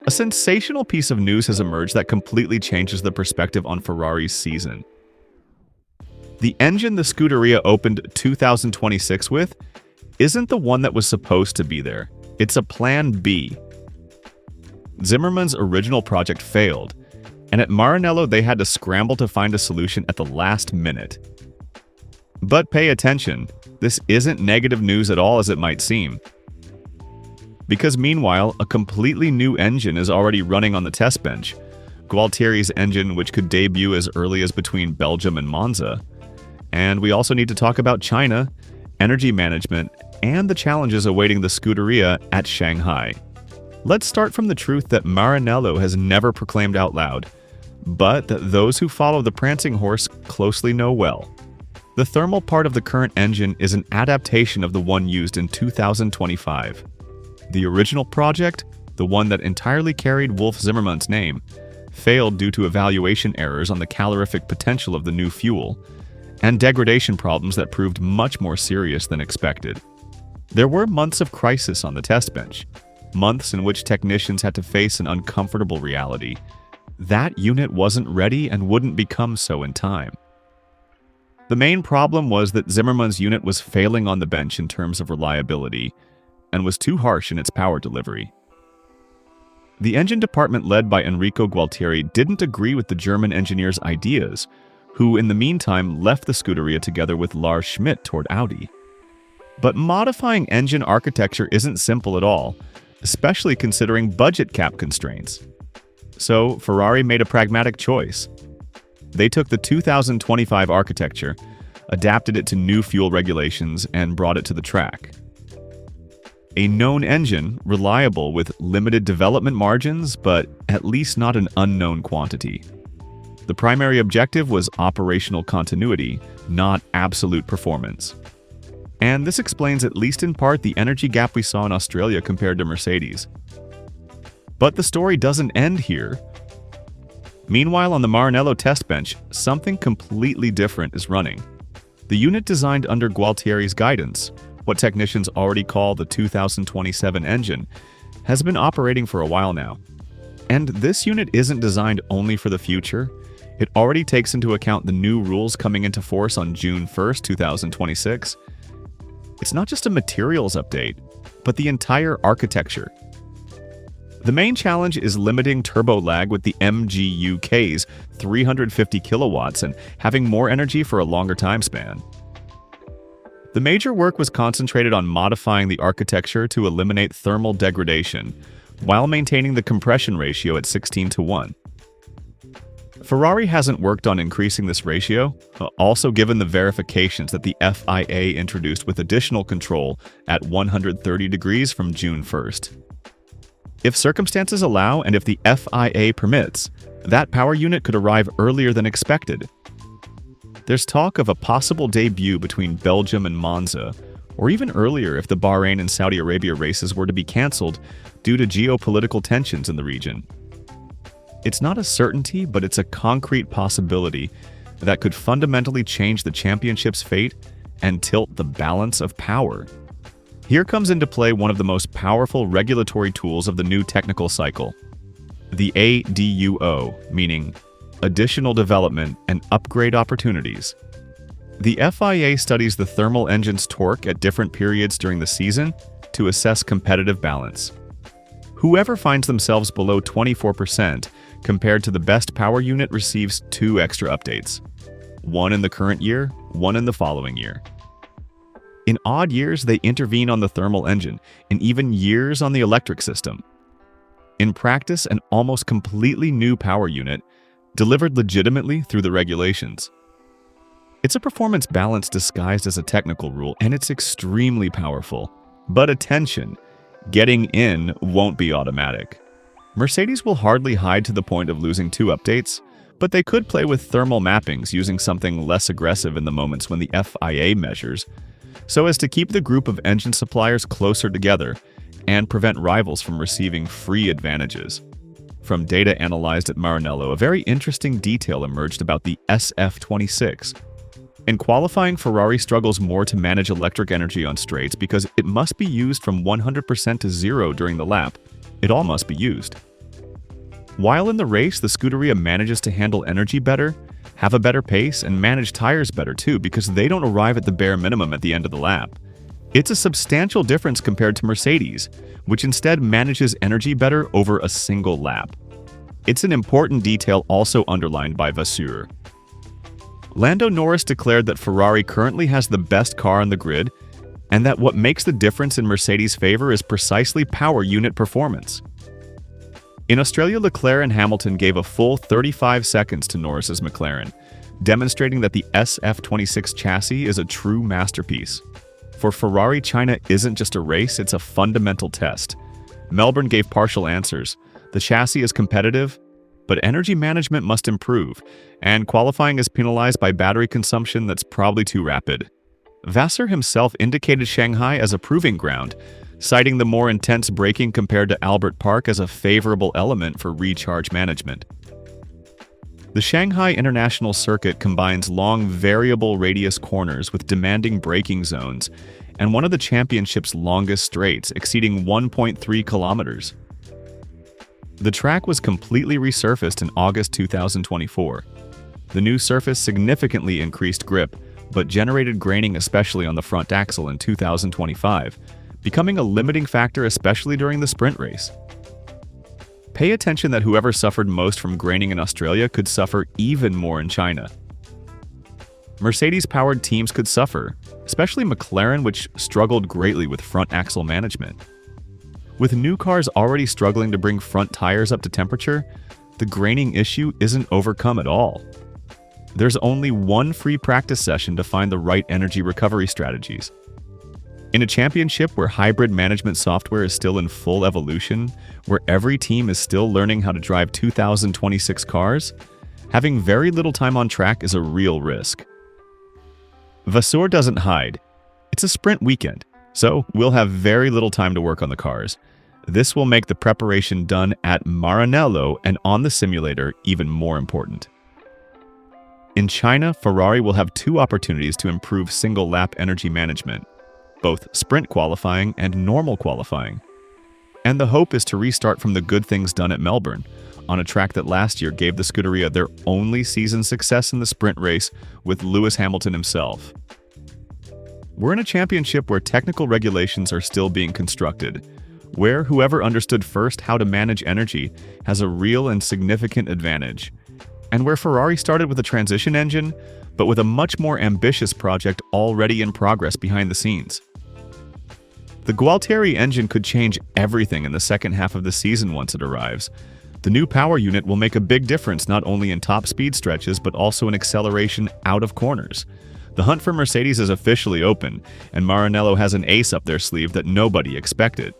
A sensational piece of news has emerged that completely changes the perspective on Ferrari's season. The engine the Scuderia opened 2026 with isn't the one that was supposed to be there. It's a Plan B. Zimmermann's original project failed, and at Maranello they had to scramble to find a solution at the last minute. But pay attention, this isn't negative news at all as it might seem. Because meanwhile, a completely new engine is already running on the test bench, Gualtieri's engine, which could debut as early as between Belgium and Monza. And we also need to talk about China, energy management, and the challenges awaiting the Scuderia at Shanghai. Let's start from the truth that Maranello has never proclaimed out loud, but that those who follow the prancing horse closely know well. The thermal part of the current engine is an adaptation of the one used in 2025. The original project, the one that entirely carried Wolf Zimmermann's name, failed due to evaluation errors on the calorific potential of the new fuel, and degradation problems that proved much more serious than expected. There were months of crisis on the test bench, months in which technicians had to face an uncomfortable reality. That unit wasn't ready and wouldn't become so in time. The main problem was that Zimmermann's unit was failing on the bench in terms of reliability, and was too harsh in its power delivery. The engine department led by Enrico Gualtieri didn't agree with the German engineer's ideas, who in the meantime left the Scuderia together with Lars Schmidt toward Audi. But modifying engine architecture isn't simple at all, especially considering budget cap constraints. So Ferrari made a pragmatic choice. They took the 2025 architecture, adapted it to new fuel regulations, and brought it to the track. A known engine, reliable with limited development margins, but at least not an unknown quantity. The primary objective was operational continuity, not absolute performance. And this explains at least in part the energy gap we saw in Australia compared to Mercedes. But the story doesn't end here. Meanwhile, on the Maranello test bench, something completely different is running. The unit designed under Gualtieri's guidance, what technicians already call the 2027 engine, has been operating for a while now. And this unit isn't designed only for the future. It already takes into account the new rules coming into force on June 1st, 2026. It's not just a materials update, but the entire architecture. The main challenge is limiting turbo lag with the MGU-K's 350 kilowatts and having more energy for a longer time span. The major work was concentrated on modifying the architecture to eliminate thermal degradation, while maintaining the compression ratio at 16:1. Ferrari hasn't worked on increasing this ratio, also given the verifications that the FIA introduced with additional control at 130 degrees from June 1st. If circumstances allow and if the FIA permits, that power unit could arrive earlier than expected. There's talk of a possible debut between Belgium and Monza, or even earlier if the Bahrain and Saudi Arabia races were to be cancelled due to geopolitical tensions in the region. It's not a certainty, but it's a concrete possibility that could fundamentally change the championship's fate and tilt the balance of power. Here comes into play one of the most powerful regulatory tools of the new technical cycle, the ADUO, meaning Additional Development and Upgrade Opportunities. The FIA studies the thermal engine's torque at different periods during the season to assess competitive balance. Whoever finds themselves below 24% compared to the best power unit receives 2 extra updates. One in the current year, one in the following year. In odd years, they intervene on the thermal engine, and even years on the electric system. In practice, an almost completely new power unit, delivered legitimately through the regulations. It's a performance balance disguised as a technical rule, and it's extremely powerful. But attention, getting in won't be automatic. Mercedes will hardly hide to the point of losing 2 updates, but they could play with thermal mappings using something less aggressive in the moments when the FIA measures, so as to keep the group of engine suppliers closer together and prevent rivals from receiving free advantages. From data analyzed at Maranello, a very interesting detail emerged about the SF26. In qualifying, Ferrari struggles more to manage electric energy on straights because it must be used from 100% to 0 during the lap. It all must be used. While in the race, the Scuderia manages to handle energy better, have a better pace, and manage tires better too, because they don't arrive at the bare minimum at the end of the lap. It's a substantial difference compared to Mercedes, which instead manages energy better over a single lap. It's an important detail also underlined by Vasseur. Lando Norris declared that Ferrari currently has the best car on the grid, and that what makes the difference in Mercedes' favor is precisely power unit performance. In Australia, Leclerc and Hamilton gave a full 35 seconds to Norris's McLaren, demonstrating that the SF26 chassis is a true masterpiece. For Ferrari, China isn't just a race, it's a fundamental test. Melbourne gave partial answers. The chassis is competitive, but energy management must improve, and qualifying is penalized by battery consumption that's probably too rapid. Vasseur himself indicated Shanghai as a proving ground, citing the more intense braking compared to Albert Park as a favorable element for recharge management. The Shanghai International Circuit combines long variable radius corners with demanding braking zones and one of the championship's longest straights, exceeding 1.3 kilometers. The track was completely resurfaced in August 2024. The new surface significantly increased grip, but generated graining especially on the front axle in 2025, becoming a limiting factor especially during the sprint race. Pay attention that whoever suffered most from graining in Australia could suffer even more in China. Mercedes-powered teams could suffer, especially McLaren, which struggled greatly with front axle management. With new cars already struggling to bring front tires up to temperature, the graining issue isn't overcome at all. There's only one free practice session to find the right energy recovery strategies. In a championship where hybrid management software is still in full evolution, where every team is still learning how to drive 2026 cars, having very little time on track is a real risk. Vasseur doesn't hide. It's a sprint weekend, so we'll have very little time to work on the cars. This will make the preparation done at Maranello and on the simulator even more important. In China, Ferrari will have two opportunities to improve single-lap energy management, both sprint qualifying and normal qualifying. And the hope is to restart from the good things done at Melbourne, on a track that last year gave the Scuderia their only season success in the sprint race with Lewis Hamilton himself. We're in a championship where technical regulations are still being constructed, where whoever understood first how to manage energy has a real and significant advantage, and where Ferrari started with a transition engine, but with a much more ambitious project already in progress behind the scenes. The Gualtieri engine could change everything in the second half of the season once it arrives. The new power unit will make a big difference not only in top speed stretches, but also in acceleration out of corners. The hunt for Mercedes is officially open, and Maranello has an ace up their sleeve that nobody expected.